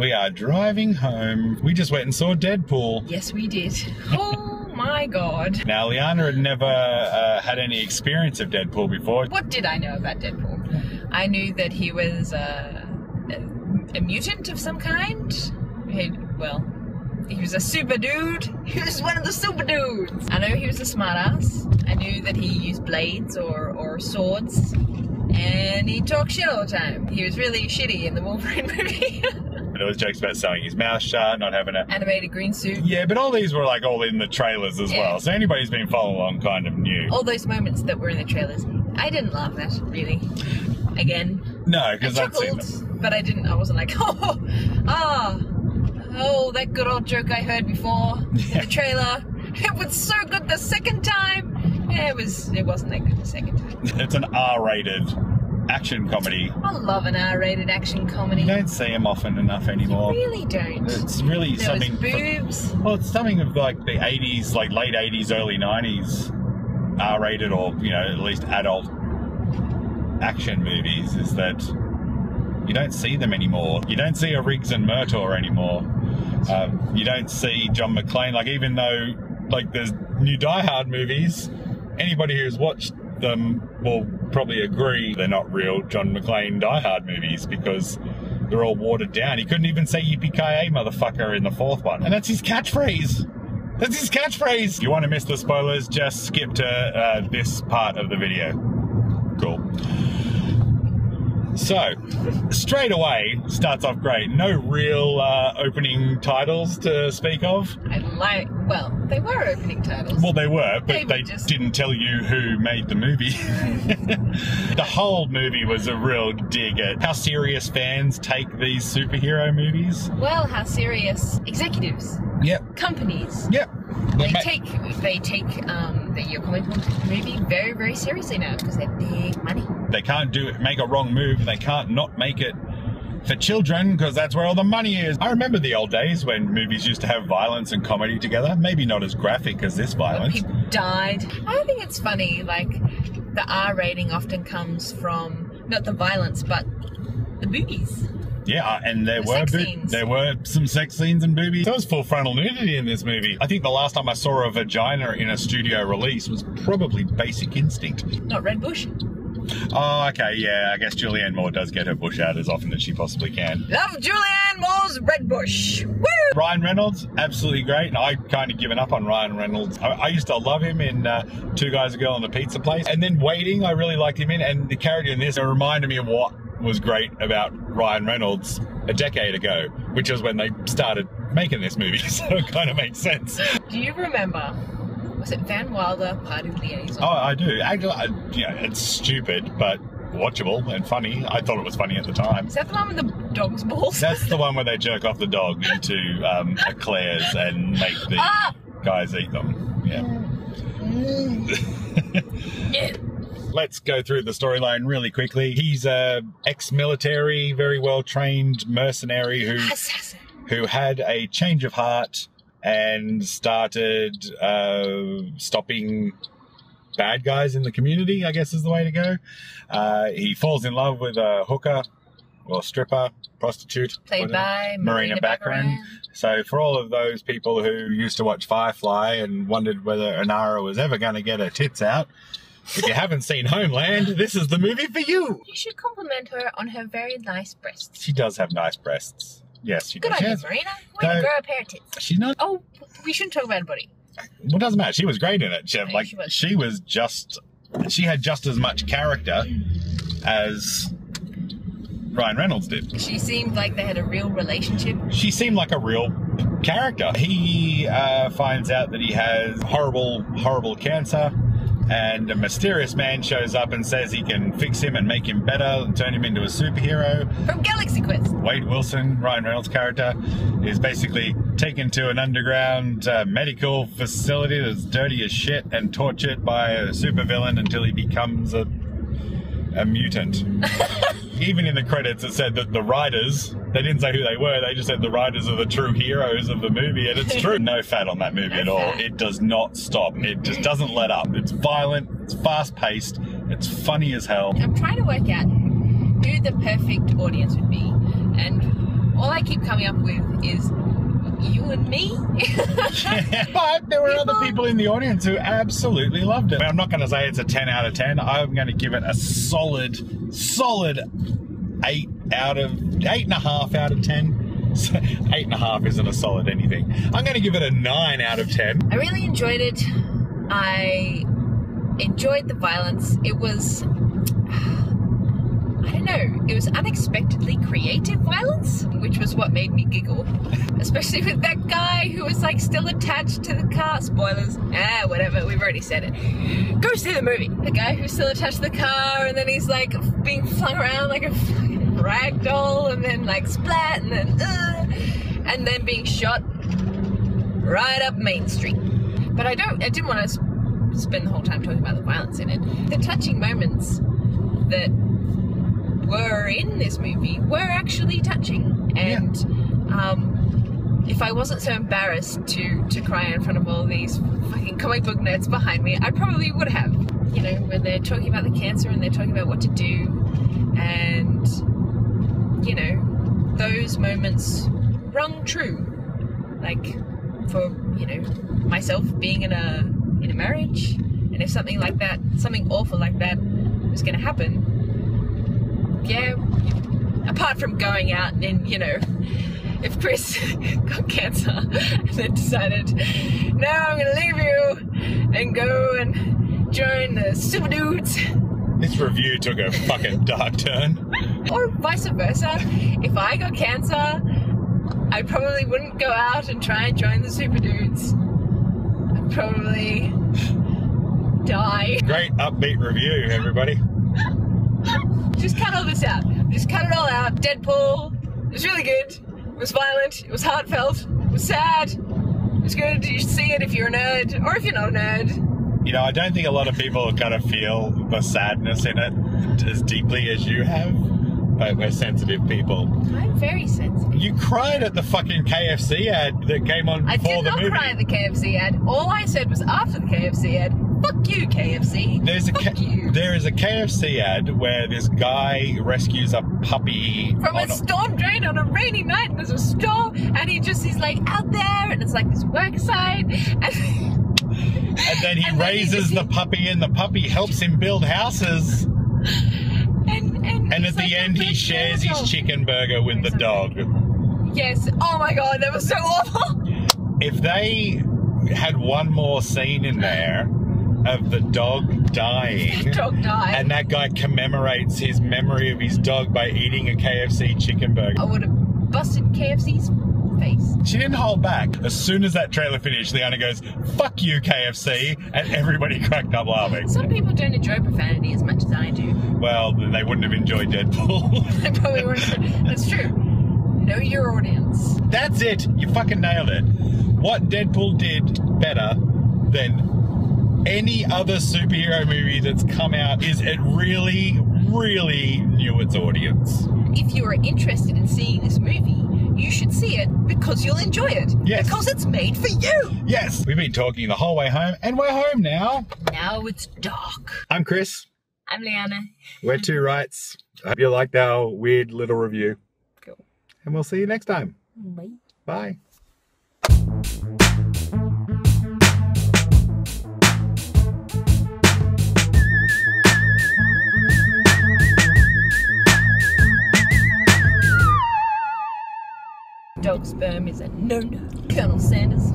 We are driving home. We just went and saw Deadpool. Yes, we did. Oh my God. Now, Liana had never had any experience of Deadpool before. What did I know about Deadpool? I knew that he was a mutant of some kind. He was a super dude. He was one of the super dudes. I know he was a smartass. I knew that he used blades or swords. And he talked shit all the time. He was really shitty in the Wolverine movie. There was jokes about sewing his mouth shut, not having an animated green suit. Yeah, but all these were like all in the trailers as well. So anybody who's been following along kind of knew. All those moments that were in the trailers. I didn't laugh at, really. Again. No, because I'd seen them. But I wasn't like, oh, that good old joke I heard before in the trailer. It was so good the second time. Yeah, it wasn't that good the second time. It's an R-rated action comedy. I love an R-rated action comedy. You don't see them often enough anymore. You really don't. It's really there something. Was Boobs. Well, it's something of like the 80s, like late 80s, early 90s R-rated or, you know, at least adult action movies is that you don't see them anymore. You don't see a Riggs and Murtaugh anymore. You don't see John McClane. Like, even though, like, there's new Die Hard movies, anybody who's watched them will probably agree they're not real John McClane Die Hard movies because they're all watered down. He couldn't even say yippee-ki-yay, motherfucker, in the fourth one. And that's his catchphrase. That's his catchphrase. If you want to miss the spoilers, just skip to this part of the video. Cool. So, straight away, starts off great. No real opening titles to speak of. Well, they were opening titles. Well, they were, but they didn't tell you who made the movie. The whole movie was a real dig at how serious fans take these superhero movies. Well, how serious executives. Yep. Companies. Yep. They take the comic book movie very, very seriously now because they're big money. They can't make a wrong move, and they can't not make it for children because that's where all the money is. I remember the old days when movies used to have violence and comedy together. Maybe not as graphic as this violence. People died. I think it's funny, like, the R rating often comes from not the violence, but the boobies. Yeah, and there were some sex scenes and boobies. There was full frontal nudity in this movie. I think the last time I saw a vagina in a studio release was probably Basic Instinct. Not Red Bush. Oh, okay, yeah. I guess Julianne Moore does get her bush out as often as she possibly can. Love Julianne Moore's Red Bush. Woo! Ryan Reynolds, absolutely great. And I'd kind of given up on Ryan Reynolds. I used to love him in Two Guys, a Girl, and a Pizza Place. And then Waiting, I really liked him in. And the character in this reminded me of what was great about Ryan Reynolds a decade ago, which was when they started making this movie. So it kind of makes sense. Do you remember? Was it Van Wilder, Party Liaison? Oh, I do. Yeah, it's stupid, but watchable and funny. I thought it was funny at the time. Is that the one with the dog's balls? That's the one where they jerk off the dog into eclairs and make the guys eat them. Yeah. Yeah. Let's go through the storyline really quickly. He's a ex-military, very well-trained mercenary who had a change of heart and started stopping bad guys in the community, I guess is the way to go. He falls in love with a hooker, or stripper, prostitute. Played by Marina Baccarin. So for all of those people who used to watch Firefly and wondered whether Inara was ever going to get her tits out, if you haven't seen Homeland, this is the movie for you. You should compliment her on her very nice breasts. She does have nice breasts. Yes, she does. Good idea, Marina. Way to grow a pair of tits. She's not. Oh, we shouldn't talk about her body. Well, it doesn't matter. She was great in it. She had just as much character as Ryan Reynolds did. She seemed like they had a real relationship. She seemed like a real character. He finds out that he has horrible, horrible cancer. And a mysterious man shows up and says he can fix him and make him better and turn him into a superhero. From Galaxy Quest. Wade Wilson, Ryan Reynolds' character, is basically taken to an underground medical facility that's dirty as shit and tortured by a supervillain until he becomes a mutant. Even in the credits it said that the writers, they didn't say who they were, they just said the writers are the true heroes of the movie, and it's true. No fat on that movie at all. It does not stop. It just doesn't let up. It's violent, it's fast-paced, it's funny as hell. I'm trying to work out who the perfect audience would be, and all I keep coming up with is you and me. But there were other people in the audience who absolutely loved it. I'm not going to say it's a 10 out of 10. I'm going to give it a solid 8.5 out of 10. 8.5 isn't a solid anything. I'm going to give it a 9 out of 10. I really enjoyed it. I enjoyed the violence. It was, I don't know, it was unexpectedly creative violence, which was what made me giggle. Especially with that guy who was like still attached to the car. Spoilers. Whatever, we've already said it. Go see the movie. The guy who's still attached to the car, and then he's like being flung around like a fucking rag doll, and then like splat, and then being shot right up Main Street. But I didn't want to spend the whole time talking about the violence in it. The touching moments that were in this movie were actually touching, and if I wasn't so embarrassed to cry in front of all these fucking comic book nerds behind me, I probably would have. You know, when they're talking about the cancer and they're talking about what to do, and you know, those moments rung true. Like, for, you know, myself being in a marriage, and if something like that, something awful like that was gonna happen, yeah, apart from going out and, you know, if Kris got cancer and then decided, no, I'm gonna leave you and go and join the super dudes. This review took a fucking dark turn. Or vice versa. If I got cancer, I probably wouldn't go out and try and join the super dudes. I'd probably die. Great upbeat review, everybody. Just cut all this out. Just cut it all out. Deadpool. It was really good. It was violent. It was heartfelt. It was sad. It was good. You should see it if you're a nerd, or if you're not a nerd. You know, I don't think a lot of people are going to feel the sadness in it as deeply as you have. But we're sensitive people. I'm very sensitive. You cried at the fucking KFC ad that came on before the movie. I did not cry at the KFC ad. All I said was after the KFC ad, fuck you, KFC. There is a KFC ad where this guy rescues a puppy from a storm drain on a rainy night, and there's a storm, and he's like out there, and it's like this work site, and then he raises the puppy, and the puppy helps him build houses. And at the end, he shares his chicken burger with the dog. Yes. Oh my god, that was so awful. If they had one more scene in there of the dog dying, and that guy commemorates his memory of his dog by eating a KFC chicken burger, I would have busted KFC's face. She didn't hold back. As soon as that trailer finished, Liana goes, "Fuck you, KFC," and everybody cracked up laughing. Some people don't enjoy profanity as much as I do. Well, then they wouldn't have enjoyed Deadpool. They probably wouldn't. That's true. Know your audience. That's it. You fucking nailed it. What Deadpool did better than any other superhero movie that's come out is it really, really knew its audience. If you are interested in seeing this movie, you should see it because you'll enjoy it. Yes. Because it's made for you. Yes. We've been talking the whole way home, and we're home now. Now it's dark. I'm Kris. I'm Liana. We're TwoWrights. I hope you liked our weird little review. Cool. And we'll see you next time. Bye. Bye. Dog sperm is a no-no. Colonel Sanders.